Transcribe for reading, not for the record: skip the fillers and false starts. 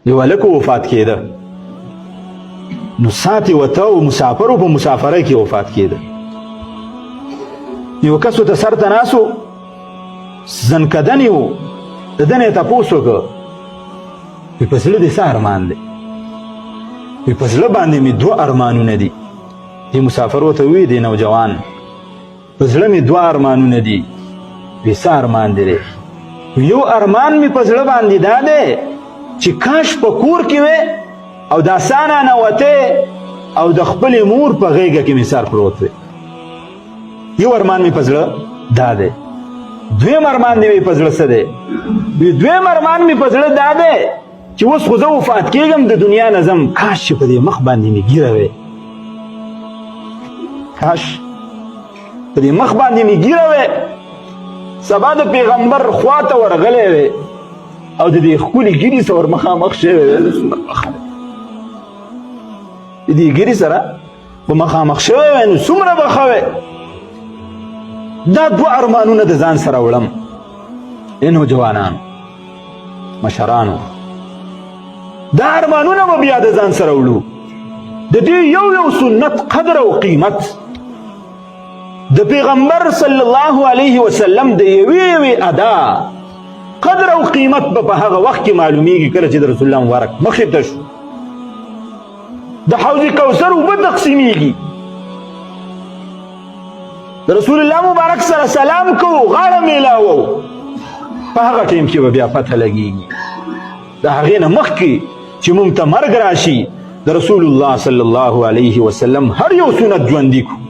یو هلک وفات کېده، نو ساعت یې وته او مسافر و، په مسافرۍ کې وفات کېده. یو کس ورته سر ته ناست و، زنکدن یې و، د ده نه یې تپوس وکړه، وایي په زړه دې څه ارمان دی؟ وایي په زړه باندې مې دوه ارمانونه دي. دې مسافر ورته ووایي دې نوجوان په زړه مې دوه ارمانونه دي. وایي څه ارمان دی؟ یو ارمان مې په زړه باندې دا دی چې کاش په کور کې وې او دا سانه نوتې او د خپلې مور په غېږه کې مې سر پروت وې. یو ارمان مې په زړه دا دی. دویم ارمان دې په زړه څه دی؟ دویم ارمان مې په زړه دا دی چې اوس خو زه وفات کېږم، د دنیا نه ځم، کاش چې په دې مخ باندې مې ږیره وې، کاش په دې مخ باندې مې ږیره وې، سبا د پیغمبر خوا ته ورغلی وې او د دې ښکلې ږیرې سره ور مخامخ شوی وې، د دې ږیرې سره به مخامخ شوی وې، نو څومره به ښه وې. دا دوه ارمانونه د ځان سره وړم. ای نوجوانانو، مشرانو، دا ارمانونه به بیا د ځان سره وړو. د دې یو یو سنت قدر او قیمت د پیغمبر صلی الله علیه وسلم د یوې یوې ادا قدر او قیمت به په هغه وخت کې معلومیږي کله چې د رسول الله مبارک مخې ته شو، د حوض کوثر اوبه تقسیمیږي، د رسول الله مبارک سره سلام کوو، غاړه میلاوو، په هغه ټیم کې به بیا پته لګیږي. د هغې نه مخکې چې موږ ته مرګ راشي، د رسول الله صلی الله علیه وسلم هر یو سنت ژوندي کړو.